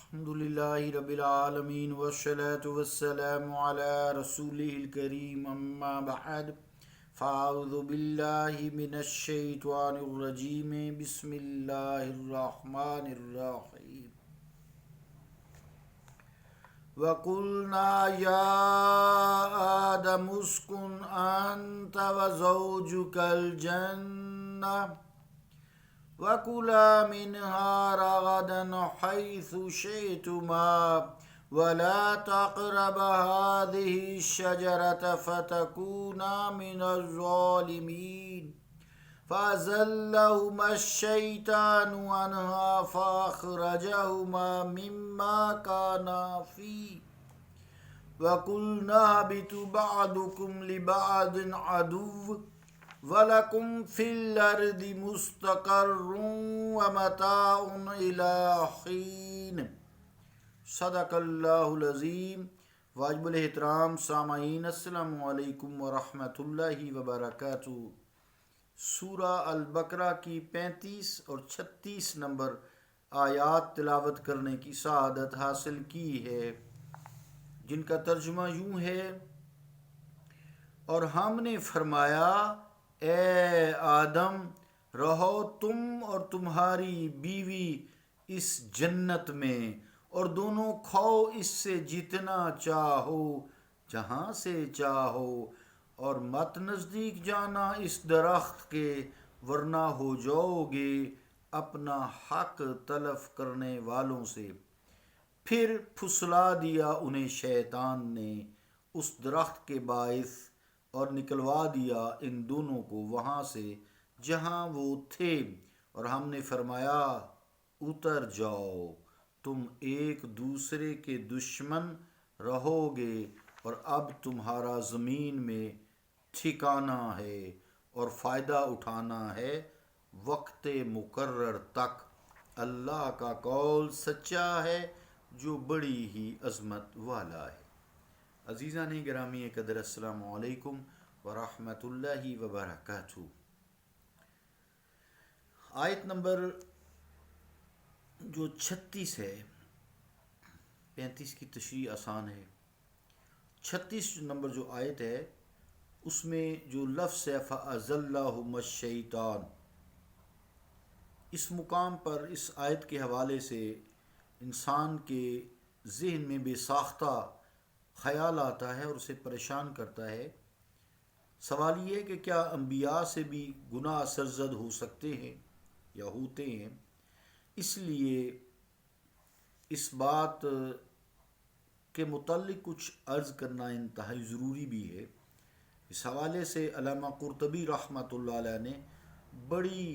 الحمد للہ رب العالمین والصلاة والسلام علی رسولہ الکریم اما بعد فاعوذ باللہ من الشیطان الرجیم بسم اللہ الرحمن الرحیم وَقُلْنَا يَا آدَمُ اسْكُنْ أَنْتَ وَزَوْجُكَ الْجَنَّةَ وَكُلَا مِنْهَا رَغَدًا حَيْثُ شِئْتُمَا وَلَا تَقْرَبَا هَٰذِهِ الشَّجَرَةَ فَتَكُونَا مِنَ الظَّالِمِينَ فَأَزَلَّهُمَا الشَّيْطَانُ عَنْهَا فَأَخْرَجَهُمَا مِمَّا كَانَا فِيهِ وَقُلْنَا اهْبِطُوا بَعْضُكُمْ لِبَعْضٍ عَدُوٌّ وَلَكُمْ فِي الْأَرْضِ مُسْتَقَرٌّ وَمَتَاعٌ إِلَىٰ حِینٍ صدق اللہ العظیم۔ واجب الاحترام سامعین، السلام علیکم ورحمۃ اللہ وبرکاتہ۔ سورہ البقرہ کی 35 اور 36 نمبر آیات تلاوت کرنے کی سعادت حاصل کی ہے، جن کا ترجمہ یوں ہے: اور ہم نے فرمایا اے آدم، رہو تم اور تمہاری بیوی اس جنت میں، اور دونوں کھاؤ اس سے جتنا چاہو جہاں سے چاہو، اور مت نزدیک جانا اس درخت کے، ورنہ ہو جاؤ گے اپنا حق تلف کرنے والوں سے۔ پھر پھسلا دیا انہیں شیطان نے اس درخت کے باعث، اور نکلوا دیا ان دونوں کو وہاں سے جہاں وہ تھے، اور ہم نے فرمایا اتر جاؤ، تم ایک دوسرے کے دشمن رہو گے، اور اب تمہارا زمین میں ٹھکانا ہے اور فائدہ اٹھانا ہے وقت مقرر تک۔ اللہ کا قول سچا ہے جو بڑی ہی عظمت والا ہے۔ عزیزان گرامی قدر، السلام علیکم ورحمۃ اللہ وبرکاتہ۔ آیت نمبر جو 36 ہے، 35 کی تشریح آسان ہے، 36 نمبر جو آیت ہے اس میں جو لفظ ہے فَأَزَلَّهُمَا الشَّيْطَانُ، اس مقام پر اس آیت کے حوالے سے انسان کے ذہن میں بے ساختہ خیال آتا ہے اور اسے پریشان کرتا ہے۔ سوال یہ ہے کہ کیا انبیاء سے بھی گناہ سرزد ہو سکتے ہیں یا ہوتے ہیں؟ اس لیے اس بات کے متعلق کچھ عرض کرنا انتہائی ضروری بھی ہے۔ اس حوالے سے علامہ قرطبی رحمۃ اللہ علیہ نے بڑی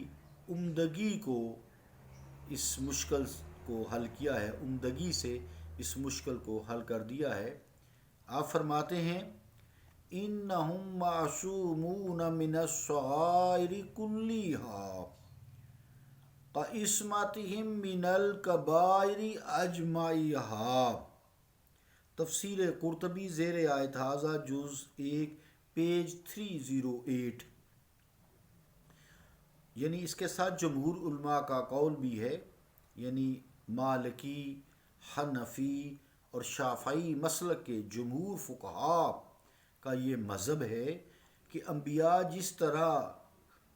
عمدگی کو اس مشکل کو حل کیا ہے، عمدگی سے اس مشکل کو حل کر دیا ہے۔ آپ فرماتے ہیں انہم معصومون من الصغائر کلیہا کعصمتہم من الکبائر اجمعہا۔ تفسیر قرطبی زیر آیت ھذا جز 1 پیج 308۔ یعنی اس کے ساتھ جمہور علماء کا قول بھی ہے، یعنی مالکی، حنفی اور شافعی مسلک کے جمہور فقہاء کا یہ مذہب ہے کہ انبیاء جس طرح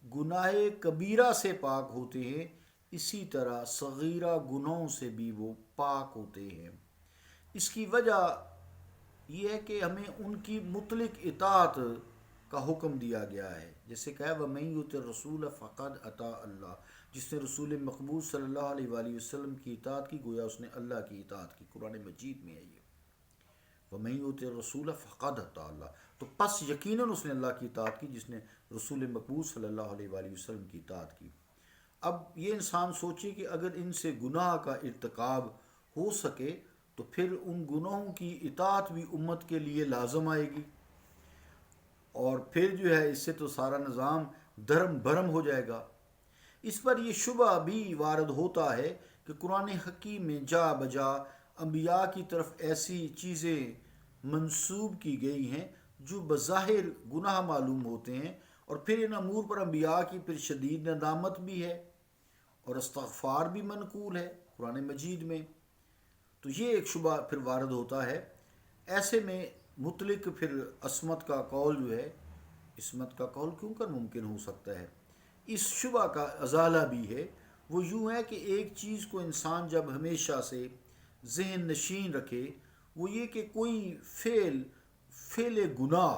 گناہ کبیرہ سے پاک ہوتے ہیں، اسی طرح صغیرہ گناہوں سے بھی وہ پاک ہوتے ہیں۔ اس کی وجہ یہ ہے کہ ہمیں ان کی مطلق اطاعت کا حکم دیا گیا ہے، جیسے کہ وَمَن یُطِعِ الرَّسُولَ فَقَدْ اَطَاعَ اللَّهَ، جس نے رسول مقبول صلی اللہ علیہ وآلہ وسلم کی اطاعت کی گویا اس نے اللہ کی اطاعت کی۔ قرآن مجید میں ہے یہ وَمَن یُطِعِ الرَّسُولَ فَقَدْ اَطَاعَ اللَّهَ، تو پس یقیناً اس نے اللہ کی اطاعت کی جس نے رسول مقبول صلی اللہ علیہ وآلہ وسلم کی اطاعت کی۔ اب یہ انسان سوچے کہ اگر ان سے گناہ کا ارتکاب ہو سکے تو پھر ان گناہوں کی اطاعت بھی امت کے لیے لازم آئے گی، اور پھر جو ہے اس سے تو سارا نظام دھرم بھرم ہو جائے گا۔ اس پر یہ شبہ بھی وارد ہوتا ہے کہ قرآن حکیم میں جا بجا انبیاء کی طرف ایسی چیزیں منسوب کی گئی ہیں جو بظاہر گناہ معلوم ہوتے ہیں، اور پھر ان امور پر انبیاء کی پھر شدید ندامت بھی ہے اور استغفار بھی منقول ہے قرآن مجید میں۔ تو یہ ایک شبہ پھر وارد ہوتا ہے۔ ایسے میں مطلق پھر عصمت کا قول جو ہے، عصمت کا قول کیوں کر ممکن ہو سکتا ہے؟ اس شبہ کا ازالہ بھی ہے، وہ یوں ہے کہ ایک چیز کو انسان جب ہمیشہ سے ذہن نشین رکھے، وہ یہ کہ کوئی فعل گناہ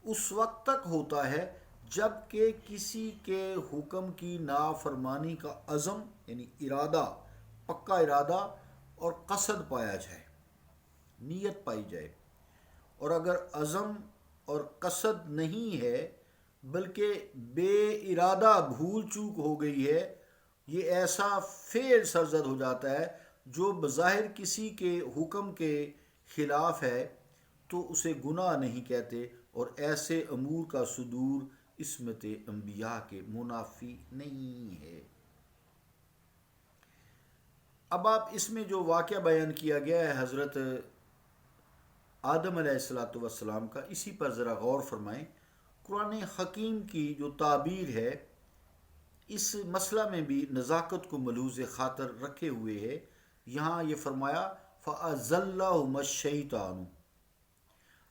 اس وقت تک ہوتا ہے جب کہ کسی کے حکم کی نافرمانی کا عزم یعنی ارادہ، پکا ارادہ اور قصد پایا جائے، نیت پائی جائے۔ اور اگر عزم اور قصد نہیں ہے بلکہ بے ارادہ بھول چوک ہو گئی ہے، یہ ایسا فعل سرزد ہو جاتا ہے جو بظاہر کسی کے حکم کے خلاف ہے، تو اسے گناہ نہیں کہتے، اور ایسے امور کا صدور عصمت انبیاء کے منافی نہیں ہے۔ اب آپ اس میں جو واقعہ بیان کیا گیا ہے حضرت آدم علیہ السلام کا، اسی پر ذرا غور فرمائیں۔ قرآن حکیم کی جو تعبیر ہے اس مسئلہ میں بھی نزاکت کو ملحوظ خاطر رکھے ہوئے ہے۔ یہاں یہ فرمایا فَأَزَلَّهُمَا الشَّيْطَانُ۔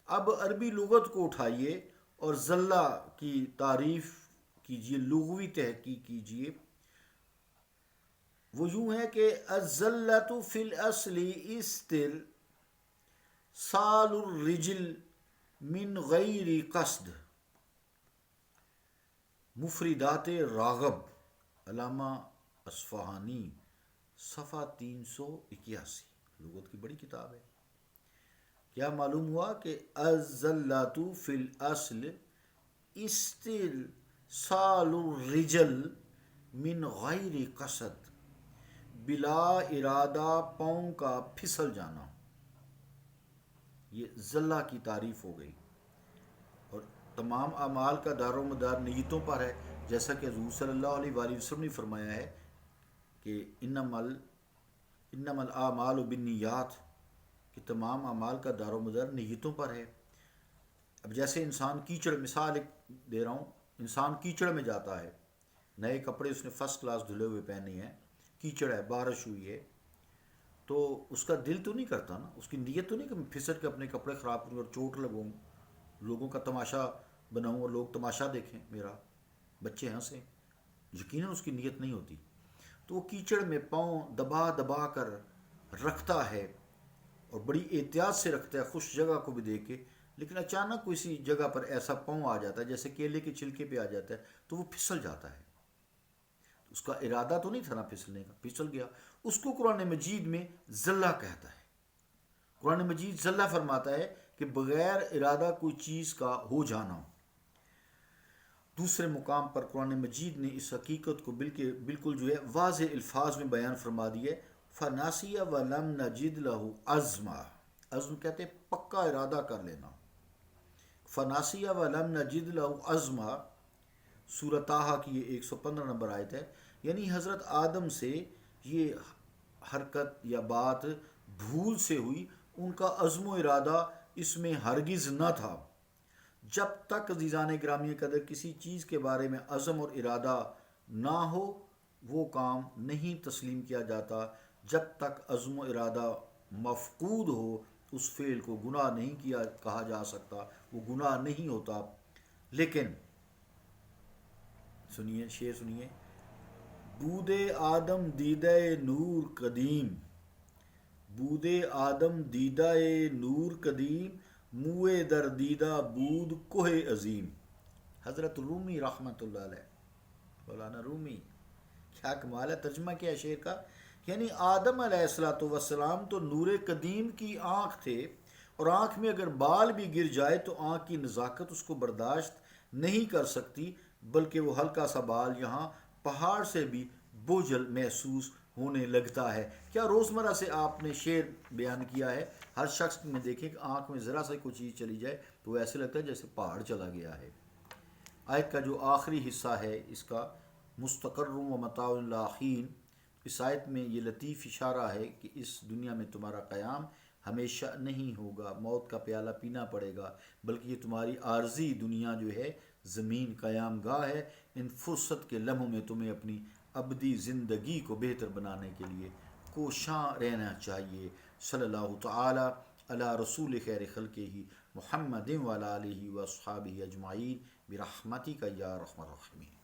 اب عربی لغت کو اٹھائیے اور ذلہ کی تعریف کیجئے، لغوی تحقیق کیجئے۔ وہ یوں ہے کہ الذلۃ فی الاصل استرسال الرجل من غیر قصد۔ مفردات راغب، علامہ اصفہانی، صفحہ 381، لغت کی بڑی کتاب ہے۔ کیا معلوم ہوا کہ الذلۃ فی الاصل استرسال الرجل من غیر قصد، بلا ارادہ پاؤں کا پھسل جانا، یہ ذلہ کی تعریف ہو گئی۔ اور تمام اعمال کا دار و مدار نیتوں پر ہے، جیسا کہ حضور صلی اللہ علیہ وآلہ وسلم نے فرمایا ہے کہ انما الاعمال بالنیات، کہ تمام اعمال کا دار و مدار نیتوں پر ہے۔ اب جیسے انسان کیچڑ، مثال ایک دے رہا ہوں، انسان کیچڑ میں جاتا ہے، نئے کپڑے اس نے فرسٹ کلاس دھلے ہوئے پہنے ہیں، کیچڑ ہے، بارش ہوئی ہے، تو اس کا دل تو نہیں کرتا نا، اس کی نیت تو نہیں کہ میں پھسل کے اپنے کپڑے خراب کروں اور چوٹ لگوں، لوگوں کا تماشا بناؤں اور لوگ تماشا دیکھیں میرا، بچے ہنسیں، یقیناً اس کی نیت نہیں ہوتی۔ تو وہ کیچڑ میں پاؤں دبا دبا کر رکھتا ہے اور بڑی احتیاط سے رکھتا ہے، خوش جگہ کو بھی دیکھ کے، لیکن اچانک کسی جگہ پر ایسا پاؤں آ جاتا ہے جیسے کیلے کے چھلکے پہ آ جاتا ہے، تو وہ پھسل جاتا ہے۔ اس کا ارادہ تو نہیں تھا نا پھسلنے کا، پھسل گیا۔ اس کو قرآن مجید میں ذلہ کہتا ہے۔ قرآن مجید ذلہ فرماتا ہے کہ بغیر ارادہ کوئی چیز کا ہو جانا۔ دوسرے مقام پر قرآن مجید نے اس حقیقت کو بالکل جو ہے واضح الفاظ میں بیان فرما دیا ہے، فَنَاسِيَ وَلَمْ نَجِدْ لَهُ عَزْمًا۔ عزم کہتے ہیں پکا ارادہ کر لینا۔ فَنَاسِيَ وَلَمْ نَجِدْ لَهُ عَزْمًا، سورۃ طٰہٰ کی یہ 115 نمبر آیت ہے۔ یعنی حضرت آدم سے یہ حرکت یا بات بھول سے ہوئی، ان کا عزم و ارادہ اس میں ہرگز نہ تھا۔ جب تک عزیزان گرامی قدر کسی چیز کے بارے میں عزم اور ارادہ نہ ہو، وہ کام نہیں تسلیم کیا جاتا۔ جب تک عزم و ارادہ مفقود ہو، اس فعل کو گناہ نہیں کہا جا سکتا، وہ گناہ نہیں ہوتا۔ لیکن سنیے شعر سنیے، بود آدم دیدہ نور قدیم، بود آدم دیدہ نور قدیم، موئے در دیدہ بود کوہ عظیم۔ حضرت رومی رحمۃ اللہ علیہ، مولانا رومی، کیا کمال ہے، ترجمہ کیا شعر کا، یعنی آدم علیہ السلام تو نور قدیم کی آنکھ تھے، اور آنکھ میں اگر بال بھی گر جائے تو آنکھ کی نزاکت اس کو برداشت نہیں کر سکتی، بلکہ وہ ہلکا سا بال یہاں پہاڑ سے بھی بوجھل محسوس ہونے لگتا ہے۔ کیا روزمرہ سے آپ نے شعر بیان کیا ہے، ہر شخص میں دیکھیں کہ آنکھ میں ذرا سا کوئی چیز چلی جائے تو ایسے لگتا ہے جیسے پہاڑ چلا گیا ہے۔ آیت کا جو آخری حصہ ہے اس کا، مستقر و متاع الی حین، اس آیت میں یہ لطیف اشارہ ہے کہ اس دنیا میں تمہارا قیام ہمیشہ نہیں ہوگا، موت کا پیالہ پینا پڑے گا، بلکہ یہ تمہاری عارضی دنیا جو ہے زمین قیام گاہ ہے۔ ان فرصت کے لمحوں میں تمہیں اپنی ابدی زندگی کو بہتر بنانے کے لیے کوشاں رہنا چاہیے۔ صلی اللہ تعالی علی رسول خیر خلقہ محمد وعلی آلہ واصحابہ اجمعین برحمتک یا ارحم الراحمین۔